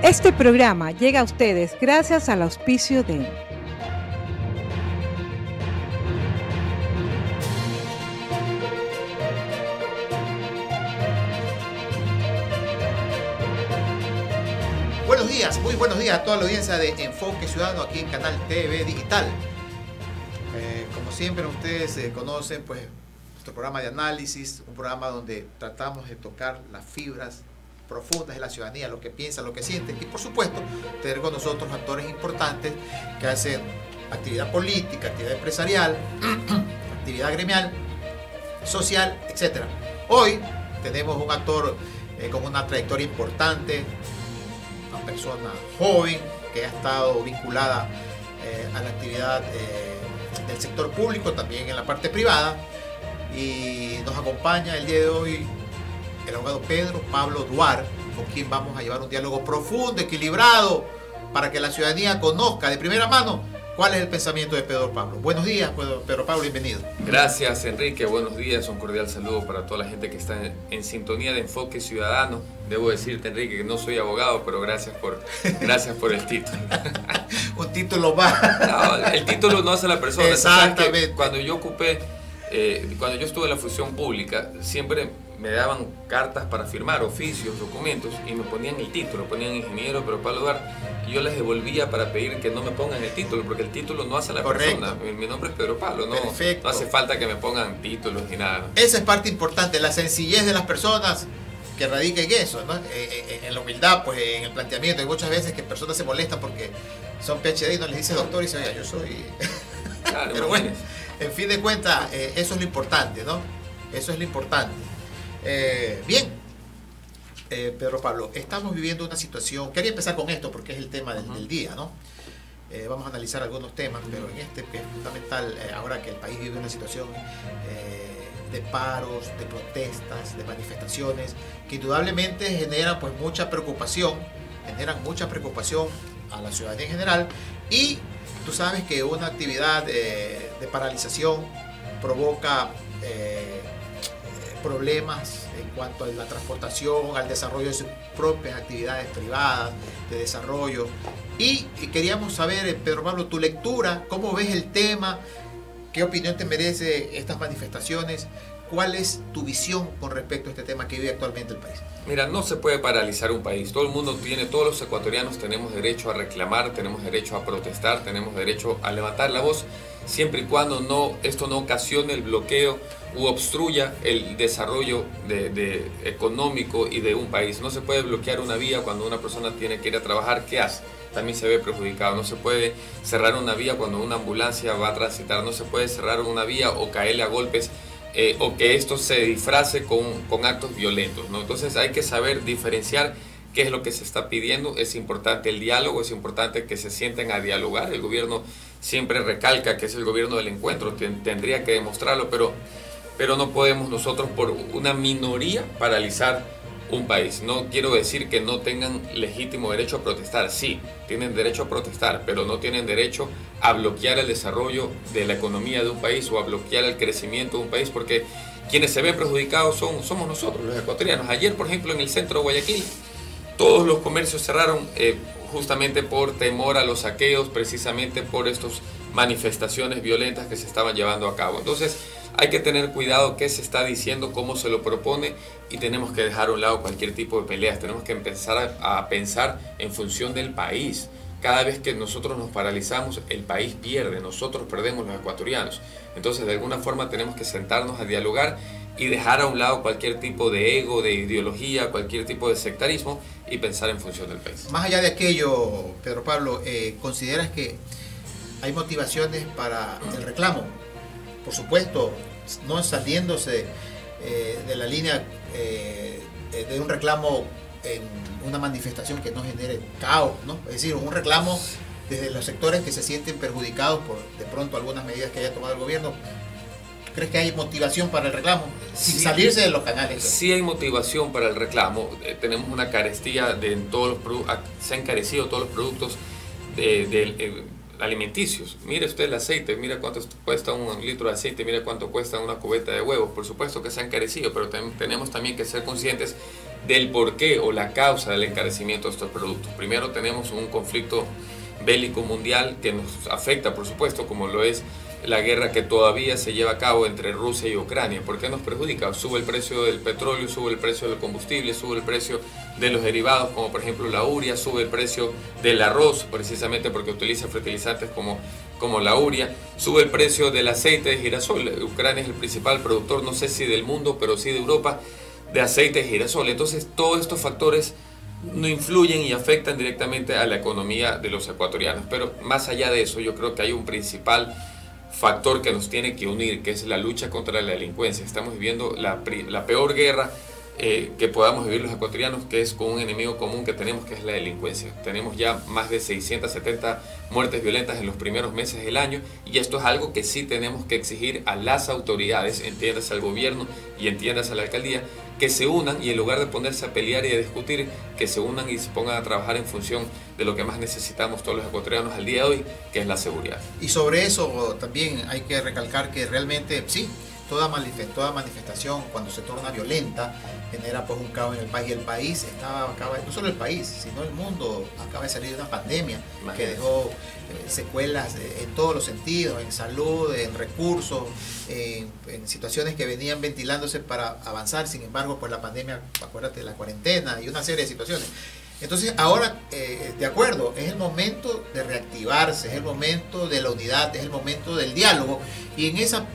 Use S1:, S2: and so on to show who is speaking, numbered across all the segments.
S1: Este programa llega a ustedes gracias al auspicio de
S2: Buenos días, muy buenos días a toda la audiencia de Enfoque Ciudadano aquí en Canal TV Digital. Como siempre ustedes conocen, pues nuestro programa de análisis, un programa donde tratamos de tocar las fibras profundas de la ciudadanía, lo que piensa, lo que siente, y por supuesto tener con nosotros actores importantes que hacen actividad política, actividad empresarial, actividad gremial, social, etc. Hoy tenemos un actor con una trayectoria importante, una persona joven que ha estado vinculada a la actividad del sector público, también en la parte privada, y nos acompaña el día de hoy el abogado Pedro Pablo Duarte, con quien vamos a llevar un diálogo profundo, equilibrado, para que la ciudadanía conozca de primera mano cuál es el pensamiento de Pedro Pablo. Buenos días, Pedro Pablo, bienvenido.
S3: Gracias, Enrique, buenos días, un cordial saludo para toda la gente que está en sintonía de Enfoque Ciudadano. Debo decirte, Enrique, que no soy abogado, pero gracias por el título.
S2: Un título más.
S3: No, el título no hace la persona.
S2: Exactamente.
S3: Cuando yo estuve en la función pública, siempre me daban cartas para firmar, oficios, documentos, y me ponían el título, ponían ingeniero Pedro Pablo Duarte, y yo les devolvía para pedir que no me pongan el título, porque el título no hace la persona. Mi nombre es Pedro Pablo, no hace falta que me pongan títulos ni nada.
S2: Esa es parte importante, la sencillez de las personas que radica en eso, ¿no? En la humildad, pues en el planteamiento. Hay muchas veces que personas se molestan porque son PhD y no les dice doctor y dice, oiga, yo soy...
S3: Claro,
S2: pero bueno, en fin de cuentas, eso es lo importante, ¿no? Eso es lo importante. Bien, Pedro Pablo, estamos viviendo una situación, quería empezar con esto porque es el tema del día, ¿no? Vamos a analizar algunos temas, pero en este es fundamental, ahora que el país vive una situación de paros, de protestas, de manifestaciones, que indudablemente generan pues mucha preocupación a la ciudadanía en general, y tú sabes que una actividad de paralización provoca problemas en cuanto a la transportación, al desarrollo de sus propias actividades privadas de desarrollo. Y queríamos saber, Pedro Pablo, tu lectura, cómo ves el tema, qué opinión te merece estas manifestaciones, cuál es tu visión con respecto a este tema que vive actualmente el país.
S3: Mira, no se puede paralizar un país. Todo el mundo todos los ecuatorianos tenemos derecho a reclamar, tenemos derecho a protestar, tenemos derecho a levantar la voz, siempre y cuando esto no ocasione el bloqueo u obstruya el desarrollo económico y de un país. No se puede bloquear una vía cuando una persona tiene que ir a trabajar. ¿Qué hace? También se ve perjudicado. No se puede cerrar una vía cuando una ambulancia va a transitar. No se puede cerrar una vía o caerle a golpes o que esto se disfrace con actos violentos, ¿no? Entonces hay que saber diferenciar qué es lo que se está pidiendo. Es importante el diálogo, es importante que se sienten a dialogar. El gobierno siempre recalca que es el gobierno del encuentro, tendría que demostrarlo, pero no podemos nosotros por una minoría paralizar un país. No quiero decir que no tengan legítimo derecho a protestar. Sí, tienen derecho a protestar, pero no tienen derecho a bloquear el desarrollo de la economía de un país o a bloquear el crecimiento de un país, porque quienes se ven perjudicados somos nosotros, los ecuatorianos. Ayer, por ejemplo, en el centro de Guayaquil, todos los comercios cerraron justamente por temor a los saqueos, precisamente por estas manifestaciones violentas que se estaban llevando a cabo. Entonces hay que tener cuidado qué se está diciendo, cómo se lo propone, y tenemos que dejar a un lado cualquier tipo de peleas. Tenemos que empezar a pensar en función del país. Cada vez que nosotros nos paralizamos, el país pierde, nosotros perdemos los ecuatorianos. Entonces, de alguna forma tenemos que sentarnos a dialogar y dejar a un lado cualquier tipo de ego, de ideología, cualquier tipo de sectarismo, y pensar en función del país.
S2: Más allá de aquello, Pedro Pablo, ¿consideras que hay motivaciones para el reclamo? Por supuesto, no saliéndose de la línea de un reclamo en una manifestación que no genere caos, ¿no? Es decir, un reclamo desde los sectores que se sienten perjudicados por de pronto algunas medidas que haya tomado el gobierno. ¿Crees que hay motivación para el reclamo? Sin salirse de los canales.
S3: Sí hay motivación para el reclamo. Tenemos una carestía de todos los productos, se han encarecido todos los productos alimenticios. Mire usted el aceite, mire cuánto cuesta un litro de aceite, mire cuánto cuesta una cubeta de huevos. Por supuesto que se ha encarecido, pero tenemos también que ser conscientes del porqué o la causa del encarecimiento de estos productos. Primero tenemos un conflicto bélico mundial que nos afecta, por supuesto, como lo es la guerra que todavía se lleva a cabo entre Rusia y Ucrania. ¿Por qué nos perjudica? Sube el precio del petróleo, sube el precio del combustible, sube el precio de los derivados, como por ejemplo la urea, sube el precio del arroz, precisamente porque utiliza fertilizantes como la urea, sube el precio del aceite de girasol. Ucrania es el principal productor, no sé si del mundo, pero sí de Europa, de aceite de girasol. Entonces, todos estos factores no influyen y afectan directamente a la economía de los ecuatorianos. Pero más allá de eso, yo creo que hay un principal factor que nos tiene que unir, que es la lucha contra la delincuencia. Estamos viviendo la peor guerra que podamos vivir los ecuatorianos, que es con un enemigo común que tenemos, que es la delincuencia. Tenemos ya más de 670 muertes violentas en los primeros meses del año, y esto es algo que sí tenemos que exigir a las autoridades, entiéndase al gobierno y entiéndase a la alcaldía, que se unan y en lugar de ponerse a pelear y a discutir, que se unan y se pongan a trabajar en función de lo que más necesitamos todos los ecuatorianos al día de hoy, que es la seguridad.
S2: Y sobre eso también hay que recalcar que realmente sí, toda manifestación cuando se torna violenta genera pues un caos en el país, y el país acaba, no solo el país, sino el mundo acaba de salir de una pandemia que dejó secuelas en todos los sentidos, en salud, en recursos, en situaciones que venían ventilándose para avanzar. Sin embargo, pues la pandemia, acuérdate de la cuarentena y una serie de situaciones. Entonces ahora, de acuerdo, es el momento de reactivarse, es el momento de la unidad, es el momento del diálogo, y en esa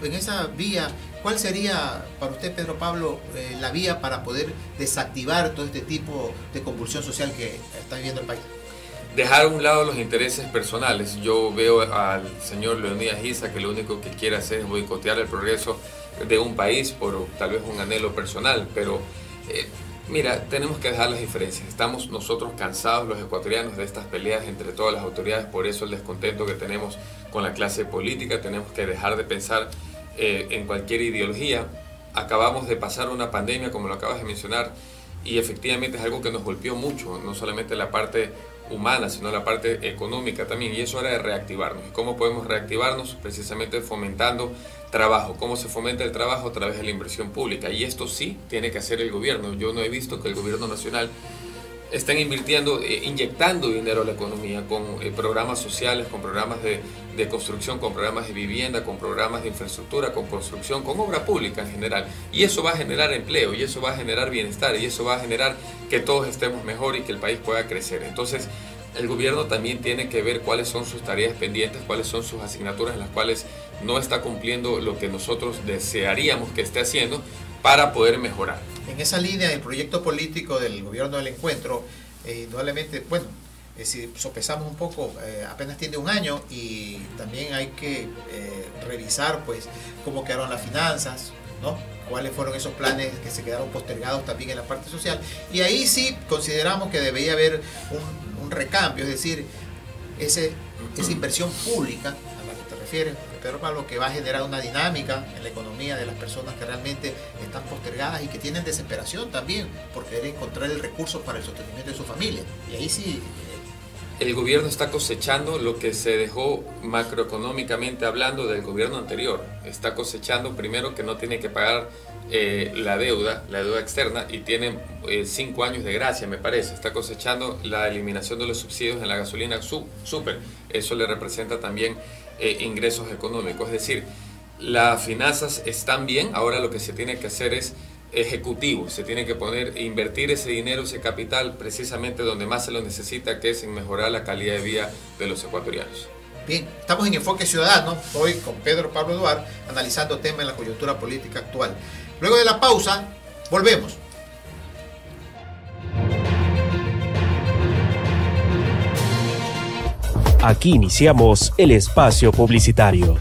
S2: vía, ¿cuál sería para usted, Pedro Pablo, la vía para poder desactivar todo este tipo de convulsión social que está viviendo el país?
S3: Dejar a un lado los intereses personales. Yo veo al señor Leonidas Issa que lo único que quiere hacer es boicotear el progreso de un país por tal vez un anhelo personal, pero mira, tenemos que dejar las diferencias. Estamos nosotros cansados, los ecuatorianos, de estas peleas entre todas las autoridades, por eso el descontento que tenemos con la clase política. Tenemos que dejar de pensar en cualquier ideología. Acabamos de pasar una pandemia, como lo acabas de mencionar, y efectivamente es algo que nos golpeó mucho, no solamente la parte humana, sino la parte económica también, y es hora de reactivarnos. ¿Y cómo podemos reactivarnos? Precisamente fomentando trabajo. ¿Cómo se fomenta el trabajo? A través de la inversión pública, y esto sí tiene que hacer el gobierno. Yo no he visto que el gobierno nacional estén invirtiendo, inyectando dinero a la economía con programas sociales, con programas de construcción, con programas de vivienda, con programas de infraestructura, con construcción, con obra pública en general. Y eso va a generar empleo, y eso va a generar bienestar, y eso va a generar que todos estemos mejor y que el país pueda crecer. Entonces, el gobierno también tiene que ver cuáles son sus tareas pendientes, cuáles son sus asignaturas en las cuales no está cumpliendo lo que nosotros desearíamos que esté haciendo para poder mejorar.
S2: En esa línea del proyecto político del gobierno del encuentro, indudablemente, bueno, si sopesamos un poco, apenas tiene un año, y también hay que revisar pues cómo quedaron las finanzas, ¿no? Cuáles fueron esos planes que se quedaron postergados también en la parte social, y ahí sí consideramos que debería haber un recambio, es decir, esa inversión pública a la que te refieres, Pedro Pablo, que va a generar una dinámica en la economía de las personas que realmente están postergadas y que tienen desesperación también por querer encontrar el recurso para el sostenimiento de su familia. Y ahí sí...
S3: El gobierno está cosechando lo que se dejó macroeconómicamente hablando del gobierno anterior. Está cosechando primero que no tiene que pagar la deuda externa, y tiene 5 años de gracia, me parece. Está cosechando la eliminación de los subsidios en la gasolina super. Eso le representa también ingresos económicos. Es decir, las finanzas están bien. Ahora lo que se tiene que hacer es ejecutivo, se tiene que invertir ese dinero, ese capital, precisamente donde más se lo necesita, que es en mejorar la calidad de vida de los ecuatorianos.
S2: Bien, estamos en Enfoque Ciudadano, hoy con Pedro Pablo Duarte, analizando temas en la coyuntura política actual. Luego de la pausa, volvemos.
S4: Aquí iniciamos el espacio publicitario.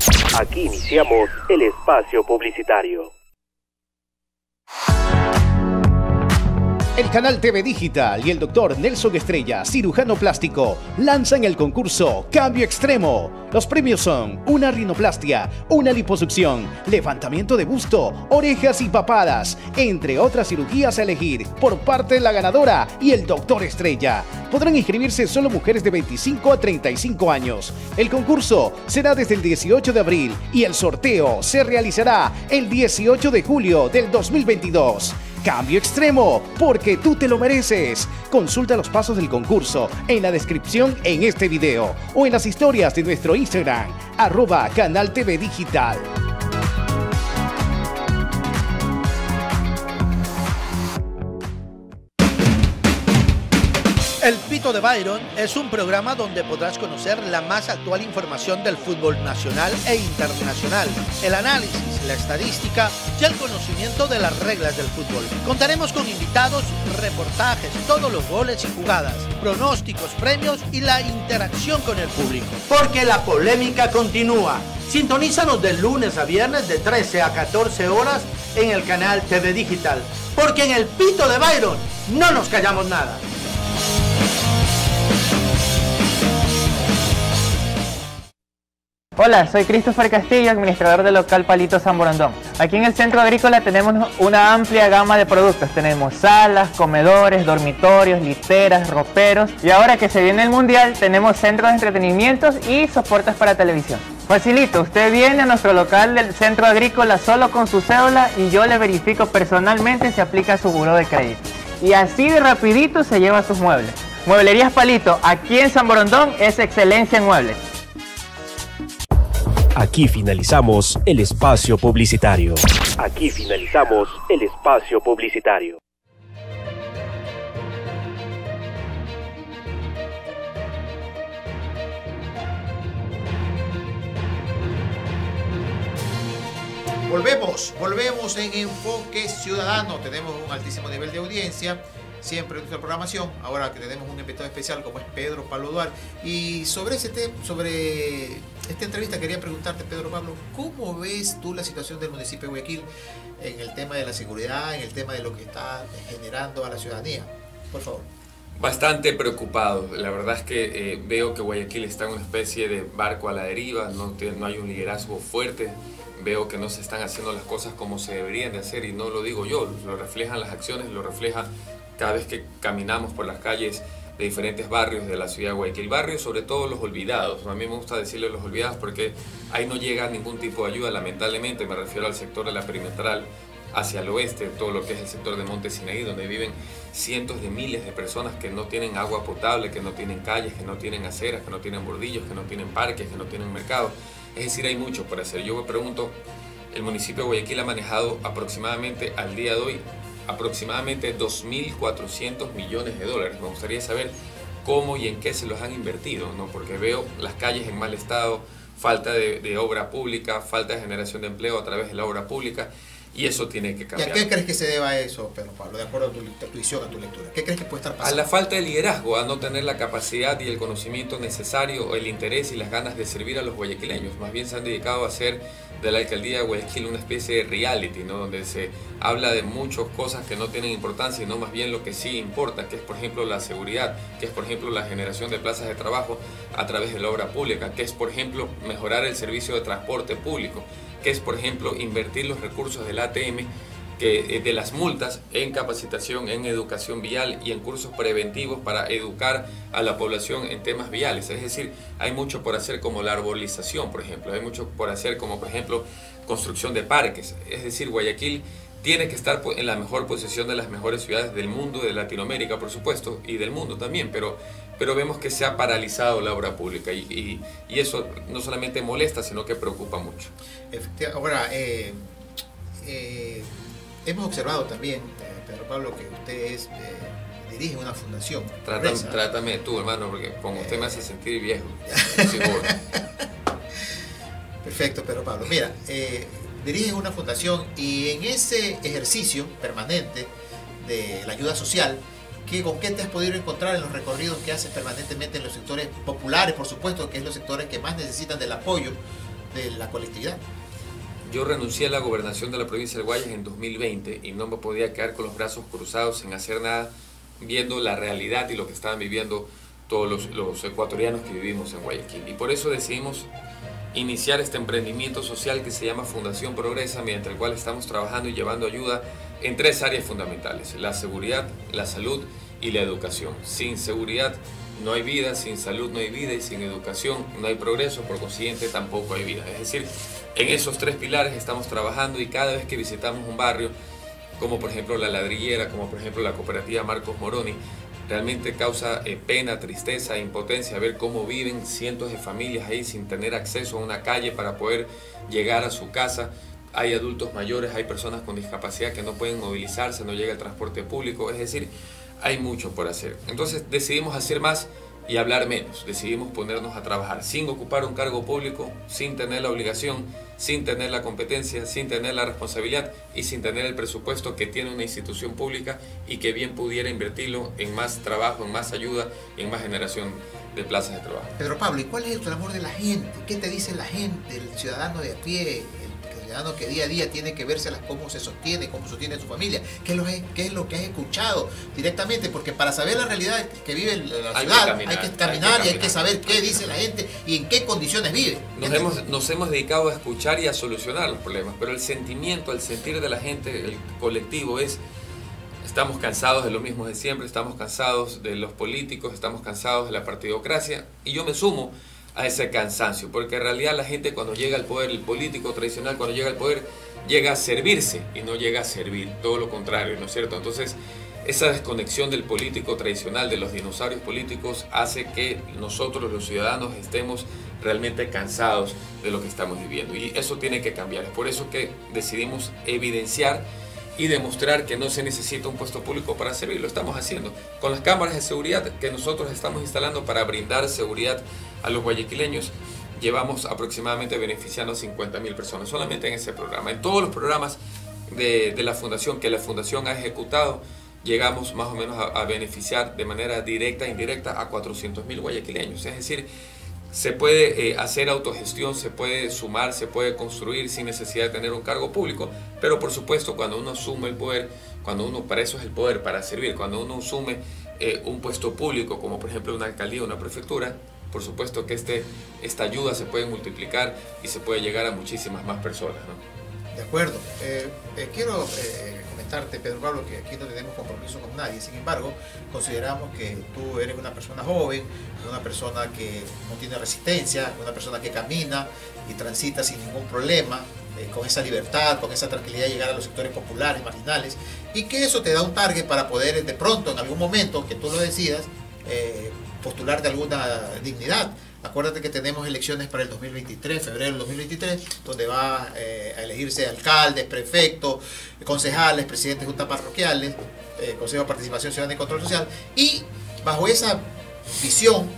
S5: El Canal TV Digital y el doctor Nelson Estrella, cirujano plástico, lanzan el concurso Cambio Extremo. Los premios son una rinoplastia, una liposucción, levantamiento de busto, orejas y papadas, entre otras cirugías a elegir por parte de la ganadora y el doctor Estrella. Podrán inscribirse solo mujeres de 25 a 35 años. El concurso será desde el 18 de abril y el sorteo se realizará el 18 de julio del 2022. Cambio Extremo, porque tú te lo mereces. Consulta los pasos del concurso en la descripción en este video o en las historias de nuestro Instagram, @Canal TV Digital.
S6: El Pito de Byron es un programa donde podrás conocer la más actual información del fútbol nacional e internacional, el análisis, la estadística y el conocimiento de las reglas del fútbol. Contaremos con invitados, reportajes, todos los goles y jugadas, pronósticos, premios y la interacción con el público. Porque la polémica continúa. Sintonízanos de lunes a viernes de 13 a 14 horas en el canal TV Digital. Porque en el Pito de Byron no nos callamos nada.
S7: Hola, soy Christopher Castillo, administrador del local Palito San Borondón. Aquí en el Centro Agrícola tenemos una amplia gama de productos. Tenemos salas, comedores, dormitorios, literas, roperos. Y ahora que se viene el Mundial, tenemos centros de entretenimientos y soportes para televisión. Facilito, usted viene a nuestro local del Centro Agrícola solo con su cédula y yo le verifico personalmente si aplica su buró de crédito. Y así de rapidito se lleva sus muebles. Mueblerías Palito, aquí en San Borondón, es excelencia en muebles.
S4: Aquí finalizamos el espacio publicitario. Aquí finalizamos el espacio publicitario.
S2: Volvemos en Enfoque Ciudadano. Tenemos un altísimo nivel de audiencia siempre en nuestra programación, ahora que tenemos un invitado especial como es Pedro Pablo Duarte. Y sobre esta entrevista quería preguntarte, Pedro Pablo, ¿cómo ves tú la situación del municipio de Guayaquil en el tema de la seguridad, en el tema de lo que está generando a la ciudadanía? Por favor.
S3: Bastante preocupado. La verdad es que veo que Guayaquil está en una especie de barco a la deriva, no hay un liderazgo fuerte. Veo que no se están haciendo las cosas como se deberían de hacer, y no lo digo yo, lo reflejan las acciones, lo refleja cada vez que caminamos por las calles de diferentes barrios de la ciudad de Guayaquil. Barrios, sobre todo los olvidados. A mí me gusta decirle los olvidados porque ahí no llega ningún tipo de ayuda, lamentablemente. Me refiero al sector de la perimetral hacia el oeste, todo lo que es el sector de Monte Sinaí, donde viven cientos de miles de personas que no tienen agua potable, que no tienen calles, que no tienen aceras, que no tienen bordillos, que no tienen parques, que no tienen mercados. Es decir, hay mucho por hacer. Yo me pregunto, el municipio de Guayaquil ha manejado aproximadamente al día de hoy aproximadamente 2.400 millones de dólares. Me gustaría saber cómo y en qué se los han invertido, ¿no? Porque veo las calles en mal estado, falta de obra pública, falta de generación de empleo a través de la obra pública, y eso tiene que cambiar.
S2: ¿Y a qué crees que se deba eso, Pedro Pablo, de acuerdo a tu visión, a tu lectura? ¿Qué crees que puede estar pasando?
S3: A la falta de liderazgo, a no tener la capacidad y el conocimiento necesario, o el interés y las ganas de servir a los guayaquileños. Más bien se han dedicado a hacer de la alcaldía de Guayaquil una especie de reality, ¿no? Donde se habla de muchas cosas que no tienen importancia, y no más bien lo que sí importa, que es por ejemplo la seguridad, que es por ejemplo la generación de plazas de trabajo a través de la obra pública, que es por ejemplo mejorar el servicio de transporte público, que es por ejemplo invertir los recursos del ATM, de las multas, en capacitación, en educación vial y en cursos preventivos para educar a la población en temas viales. Es decir, hay mucho por hacer, como la arborización, por ejemplo, hay mucho por hacer, como por ejemplo construcción de parques. Es decir, Guayaquil tiene que estar en la mejor posición de las mejores ciudades del mundo, de Latinoamérica por supuesto, y del mundo también, pero vemos que se ha paralizado la obra pública, y eso no solamente molesta, sino que preocupa mucho.
S2: Ahora, hemos observado también, Pedro Pablo, que usted dirige una fundación.
S3: Trátame tú, hermano, porque como usted me hace sentir viejo.
S2: Perfecto, Pedro Pablo. Mira, dirige una fundación, y en ese ejercicio permanente de la ayuda social, ¿con qué te has podido encontrar en los recorridos que haces permanentemente en los sectores populares, por supuesto, que es los sectores que más necesitan del apoyo de la colectividad?
S3: yo renuncié a la gobernación de la provincia del Guayas en 2020 y no me podía quedar con los brazos cruzados sin hacer nada, viendo la realidad y lo que estaban viviendo todos los ecuatorianos que vivimos en Guayaquil. Y por eso decidimos iniciar este emprendimiento social que se llama Fundación Progresa, mediante el cual estamos trabajando y llevando ayuda en 3 áreas fundamentales: la seguridad, la salud y la educación. Sin seguridad no hay vida, sin salud no hay vida y sin educación no hay progreso, por consiguiente tampoco hay vida. Es decir, en esos 3 pilares estamos trabajando, y cada vez que visitamos un barrio, como por ejemplo La Ladrillera, como por ejemplo la cooperativa Marcos Moroni, realmente causa pena, tristeza e impotencia ver cómo viven cientos de familias ahí sin tener acceso a una calle para poder llegar a su casa. Hay adultos mayores, hay personas con discapacidad que no pueden movilizarse, no llega el transporte público, es decir, hay mucho por hacer. Entonces decidimos hacer más y hablar menos, decidimos ponernos a trabajar sin ocupar un cargo público, sin tener la obligación, sin tener la competencia, sin tener la responsabilidad y sin tener el presupuesto que tiene una institución pública y que bien pudiera invertirlo en más trabajo, en más ayuda, en más generación de plazas de trabajo.
S2: Pedro Pablo, ¿y cuál es el clamor de la gente? ¿Qué te dice la gente, el ciudadano de a pie, el ciudadano que día a día tiene que vérselas cómo se sostiene, cómo sostiene su familia? ¿Qué es lo que has escuchado directamente? Porque para saber la realidad que vive la ciudad hay que caminar y hay que saber qué dice la gente y en qué condiciones vive.
S3: Nos hemos dedicado a escuchar y a solucionar los problemas, pero el sentimiento, el sentir de la gente, el colectivo es: estamos cansados de lo mismo de siempre, estamos cansados de los políticos, estamos cansados de la partidocracia, y yo me sumo a ese cansancio, porque en realidad la gente, cuando llega al poder, el político tradicional, cuando llega al poder, llega a servirse y no llega a servir, todo lo contrario, ¿no es cierto? Entonces, esa desconexión del político tradicional, de los dinosaurios políticos, hace que nosotros los ciudadanos estemos realmente cansados de lo que estamos viviendo, y eso tiene que cambiar. Es por eso que decidimos evidenciar y demostrar que no se necesita un puesto público para servir. Lo estamos haciendo con las cámaras de seguridad que nosotros estamos instalando para brindar seguridad a los guayaquileños. Llevamos aproximadamente beneficiando a 50.000 personas solamente en ese programa. En todos los programas de la fundación que la fundación ha ejecutado, llegamos más o menos a beneficiar de manera directa e indirecta a 400.000 guayaquileños. Es decir, se puede hacer autogestión, se puede sumar, se puede construir sin necesidad de tener un cargo público, pero por supuesto cuando uno asume el poder, para eso es el poder, para servir, cuando uno asume un puesto público, como por ejemplo una alcaldía o una prefectura, por supuesto que esta ayuda se puede multiplicar y se puede llegar a muchísimas más personas, ¿no?
S2: De acuerdo. Quiero comentarte, Pedro Pablo, que aquí no tenemos compromiso con nadie. Sin embargo, consideramos que tú eres una persona joven, una persona que no tiene resistencia, una persona que camina y transita sin ningún problema, con esa libertad, con esa tranquilidad de llegar a los sectores populares, marginales, y que eso te da un target para poder de pronto, en algún momento, que tú lo decidas, postularte alguna dignidad. Acuérdate que tenemos elecciones para el 2023, febrero del 2023, donde va a elegirse alcaldes, prefectos, concejales, presidentes de juntas parroquiales, Consejo de Participación Ciudadana y Control Social, y bajo esa visión,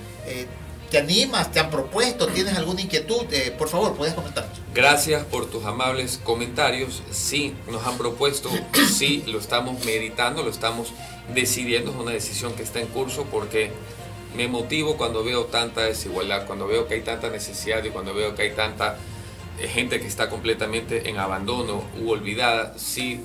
S2: ¿te animas? ¿Te han propuesto? ¿Tienes alguna inquietud? Por favor, puedes comentarnos.
S3: Gracias por tus amables comentarios. Sí, nos han propuesto, sí, lo estamos meditando, lo estamos decidiendo, es una decisión que está en curso, porque me motivo cuando veo tanta desigualdad, cuando veo que hay tanta necesidad y cuando veo que hay tanta gente que está completamente en abandono u olvidada. Sí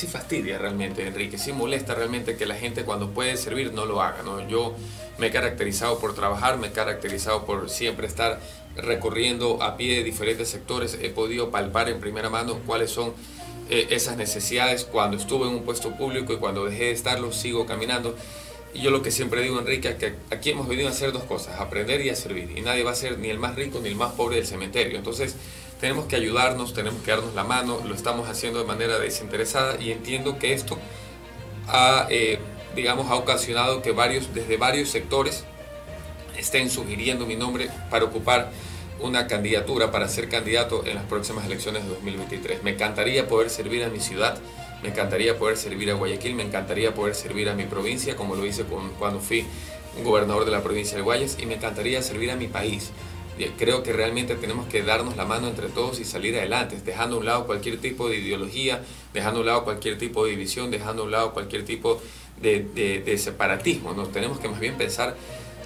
S3: fastidia realmente, Enrique, sí molesta realmente que la gente cuando puede servir no lo haga, ¿no? Yo me he caracterizado por trabajar, me he caracterizado por siempre estar recorriendo a pie de diferentes sectores, he podido palpar en primera mano cuáles son esas necesidades cuando estuve en un puesto público, y cuando dejé de estarlo sigo caminando. Y yo lo que siempre digo, Enrique, es que aquí hemos venido a hacer dos cosas: aprender y a servir. Y nadie va a ser ni el más rico ni el más pobre del cementerio. Entonces tenemos que ayudarnos, tenemos que darnos la mano, lo estamos haciendo de manera desinteresada, y entiendo que esto ha ocasionado que desde varios sectores estén sugiriendo mi nombre para ocupar una candidatura, para ser candidato en las próximas elecciones de 2023. Me encantaría poder servir a mi ciudad, me encantaría poder servir a Guayaquil, me encantaría poder servir a mi provincia, como lo hice cuando fui gobernador de la provincia de Guayas, y me encantaría servir a mi país. Creo que realmente tenemos que darnos la mano entre todos y salir adelante, dejando a un lado cualquier tipo de ideología, dejando a un lado cualquier tipo de división, dejando a un lado cualquier tipo de separatismo. Nos tenemos que más bien pensar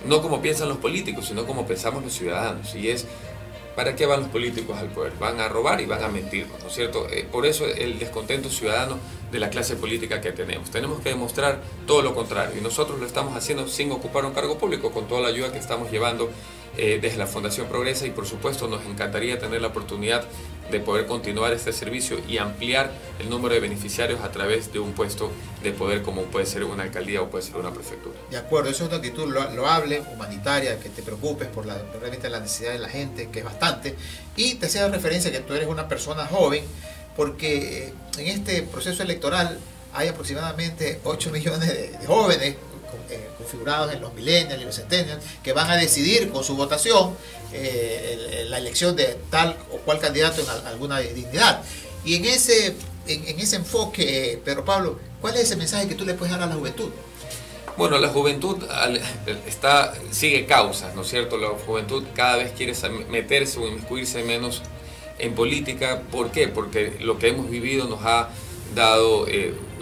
S3: no como piensan los políticos, sino como pensamos los ciudadanos, y es ¿para qué van los políticos al poder? Van a robar y van a mentir, ¿no es cierto? Por eso el descontento ciudadano de la clase política que tenemos. Tenemos que demostrar todo lo contrario, y nosotros lo estamos haciendo sin ocupar un cargo público, con toda la ayuda que estamos llevando desde la Fundación Progresa, y por supuesto nos encantaría tener la oportunidad de poder continuar este servicio y ampliar el número de beneficiarios a través de un puesto de poder, como puede ser una alcaldía o puede ser una prefectura.
S2: De acuerdo, eso es una actitud loable, humanitaria, que te preocupes por realmente la necesidad de la gente, que es bastante, y te hacía referencia que tú eres una persona joven, porque en este proceso electoral hay aproximadamente 8 millones de jóvenes configurados en los millennials y los centennials, que van a decidir con su votación la elección de tal o cual candidato en alguna dignidad. Y en ese enfoque, Pedro Pablo, ¿cuál es ese mensaje que tú le puedes dar a la juventud?
S3: Bueno, la juventud sigue causas, ¿no es cierto? La juventud cada vez quiere meterse o inmiscuirse menos en política. ¿Por qué? Porque lo que hemos vivido nos ha dado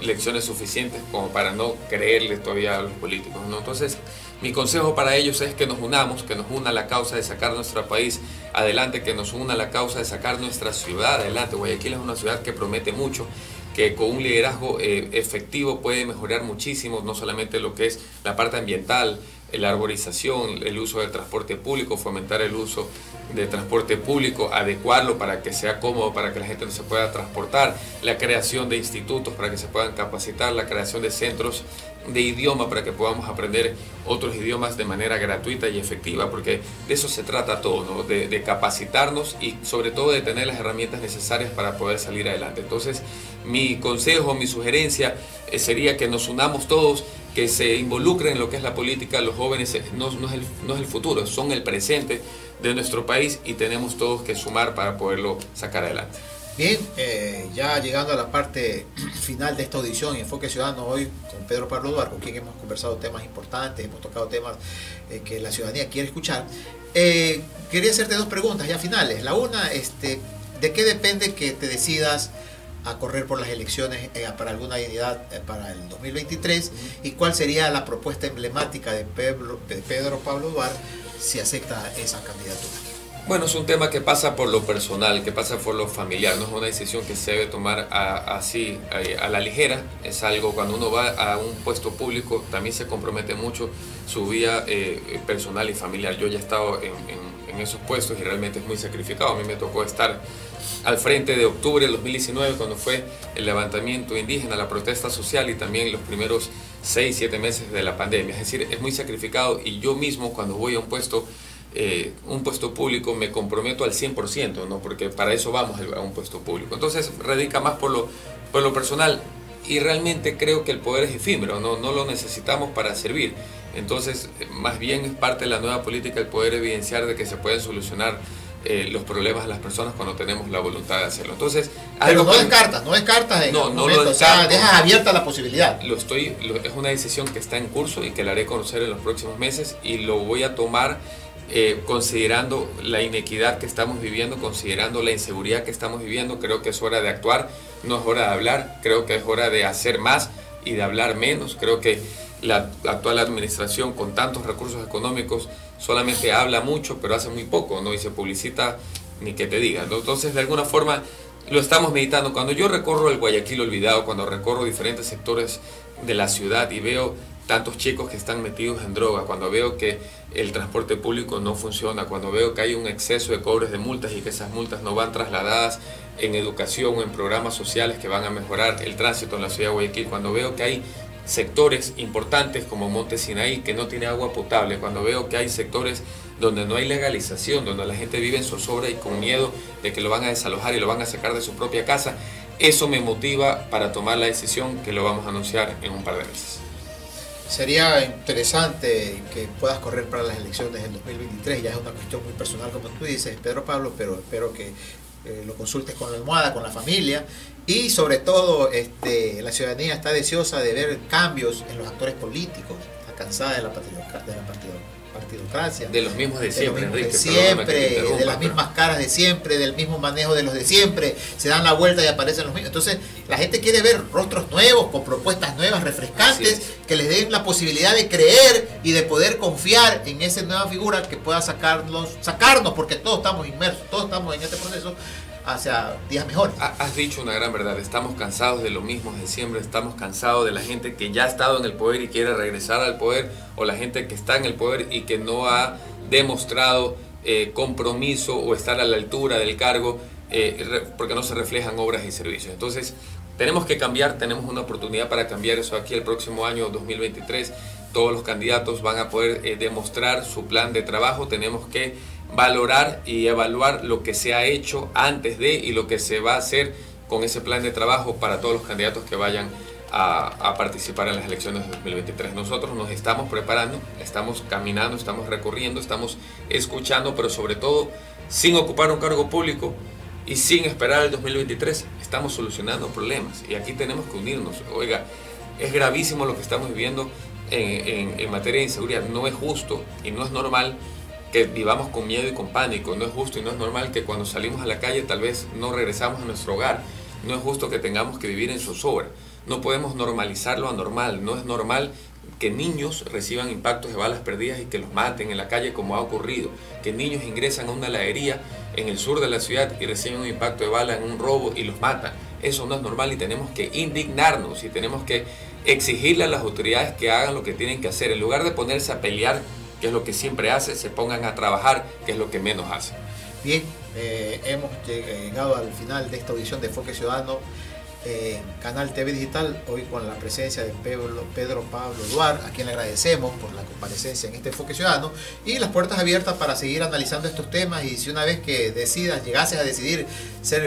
S3: lecciones suficientes como para no creerle todavía a los políticos, ¿no? Entonces, mi consejo para ellos es que nos unamos, que nos una la causa de sacar nuestro país adelante, que nos una la causa de sacar nuestra ciudad adelante. Guayaquil es una ciudad que promete mucho, que con un liderazgo efectivo puede mejorar muchísimo, no solamente lo que es la parte ambiental, la arborización, el uso del transporte público, fomentar el uso de transporte público, adecuarlo para que sea cómodo, para que la gente no se pueda transportar, la creación de institutos para que se puedan capacitar, la creación de centros de idioma para que podamos aprender otros idiomas de manera gratuita y efectiva, porque de eso se trata todo, ¿no? De capacitarnos y sobre todo de tener las herramientas necesarias para poder salir adelante. Entonces, mi consejo, mi sugerencia sería que nos unamos todos, que se involucren en lo que es la política. Los jóvenes no es el futuro, son el presente de nuestro país, y tenemos todos que sumar para poderlo sacar adelante.
S2: Bien, ya llegando a la parte final de esta audición y Enfoque Ciudadano hoy con Pedro Pablo Duarte, con quien hemos conversado temas importantes, hemos tocado temas que la ciudadanía quiere escuchar. Quería hacerte dos preguntas ya finales. La una, ¿de qué depende que te decidas a correr por las elecciones para alguna dignidad para el 2023? ¿Y cuál sería la propuesta emblemática de Pedro Pablo Duarte si acepta esa candidatura?
S3: Bueno, es un tema que pasa por lo personal, que pasa por lo familiar, no es una decisión que se debe tomar así a la ligera. Es algo, cuando uno va a un puesto público, también se compromete mucho su vida personal y familiar. Yo ya he estado en esos puestos y realmente es muy sacrificado. A mí me tocó estar al frente de octubre del 2019, cuando fue el levantamiento indígena, la protesta social, y también los primeros 6-7 meses de la pandemia. Es decir, es muy sacrificado, y yo mismo cuando voy a un puesto público me comprometo al 100%, ¿no? Porque para eso vamos a un puesto público. Entonces radica más por lo personal, y realmente creo que el poder es efímero, no lo necesitamos para servir. Entonces, más bien es parte de la nueva política el poder evidenciar de que se pueden solucionar los problemas de las personas cuando tenemos la voluntad de hacerlo. Entonces,
S2: pero no descartas en
S3: no,
S2: el
S3: no
S2: momento,
S3: lo
S2: o sea,
S3: descarto.
S2: dejas abierta la posibilidad.
S3: Es una decisión que está en curso y que la haré conocer en los próximos meses, y lo voy a tomar considerando la inequidad que estamos viviendo, considerando la inseguridad que estamos viviendo. Creo que es hora de actuar, no es hora de hablar. Creo que es hora de hacer más y de hablar menos. Creo que la actual administración, con tantos recursos económicos, solamente habla mucho pero hace muy poco, ¿no? Y se publicita ni que te diga, ¿no? Entonces, de alguna forma lo estamos meditando. Cuando yo recorro el Guayaquil olvidado, cuando recorro diferentes sectores de la ciudad y veo tantos chicos que están metidos en droga, cuando veo que el transporte público no funciona, cuando veo que hay un exceso de cobros de multas y que esas multas no van trasladadas en educación o en programas sociales que van a mejorar el tránsito en la ciudad de Guayaquil, cuando veo que hay sectores importantes como Monte Sinaí que no tiene agua potable, cuando veo que hay sectores donde no hay legalización, donde la gente vive en zozobra y con miedo de que lo van a desalojar y lo van a sacar de su propia casa, eso me motiva para tomar la decisión que lo vamos a anunciar en un par de meses.
S2: Sería interesante que puedas correr para las elecciones del 2023, ya es una cuestión muy personal como tú dices, Pedro Pablo, pero espero que lo consultes con la almohada, con la familia, y sobre todo la ciudadanía está deseosa de ver cambios en los actores políticos, está cansada de la partidocracia. partidocracia.
S3: De los mismos de siempre, Enrique.
S2: De las mismas caras de siempre, del mismo manejo de los de siempre. Se dan la vuelta y aparecen los mismos. Entonces, la gente quiere ver rostros nuevos, con propuestas nuevas, refrescantes, que les den la posibilidad de creer y de poder confiar en esa nueva figura que pueda sacarnos, porque todos estamos inmersos, todos estamos en este proceso hacia días mejores.
S3: Has dicho una gran verdad, estamos cansados de lo mismo de siempre, estamos cansados de la gente que ya ha estado en el poder y quiere regresar al poder, o la gente que está en el poder y que no ha demostrado compromiso o estar a la altura del cargo, porque no se reflejan obras y servicios. Entonces, tenemos que cambiar, tenemos una oportunidad para cambiar eso aquí el próximo año 2023. Todos los candidatos van a poder demostrar su plan de trabajo. Tenemos que valorar y evaluar lo que se ha hecho antes de y lo que se va a hacer con ese plan de trabajo para todos los candidatos que vayan a participar en las elecciones de 2023. Nosotros nos estamos preparando, estamos caminando, estamos recorriendo, estamos escuchando, pero sobre todo sin ocupar un cargo público y sin esperar el 2023, estamos solucionando problemas y aquí tenemos que unirnos. Oiga, es gravísimo lo que estamos viviendo en materia de inseguridad. No es justo y no es normal que vivamos con miedo y con pánico. No es justo y no es normal que cuando salimos a la calle tal vez no regresamos a nuestro hogar. No es justo que tengamos que vivir en zozobra. No podemos normalizar lo anormal. No es normal que niños reciban impactos de balas perdidas y que los maten en la calle como ha ocurrido. Que niños ingresan a una heladería en el sur de la ciudad y reciben un impacto de bala en un robo y los matan. Eso no es normal y tenemos que indignarnos y tenemos que exigirle a las autoridades que hagan lo que tienen que hacer. En lugar de ponerse a pelear, que es lo que siempre hace, se pongan a trabajar, que es lo que menos hace.
S2: Bien, hemos llegado al final de esta audición de Enfoque Ciudadano en Canal TV Digital, hoy con la presencia de Pedro Pablo Duarte, a quien le agradecemos por la comparecencia en este Enfoque Ciudadano, y las puertas abiertas para seguir analizando estos temas, y si una vez que llegases a decidir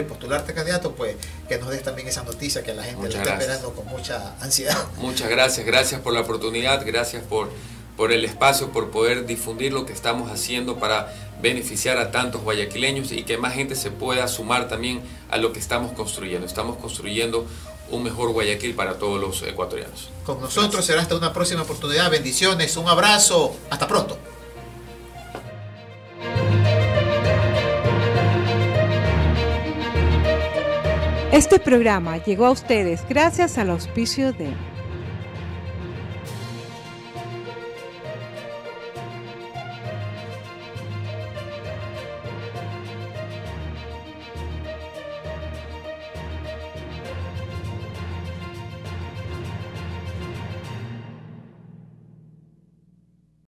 S2: postularte candidato, pues que nos des también esa noticia que la gente le está esperando con mucha ansiedad.
S3: Muchas gracias, gracias por la oportunidad, gracias por el espacio, por poder difundir lo que estamos haciendo para beneficiar a tantos guayaquileños y que más gente se pueda sumar también a lo que estamos construyendo. Estamos construyendo un mejor Guayaquil para todos los ecuatorianos.
S2: Con nosotros gracias. Será hasta una próxima oportunidad. Bendiciones, un abrazo, hasta pronto.
S1: Este programa llegó a ustedes gracias al auspicio de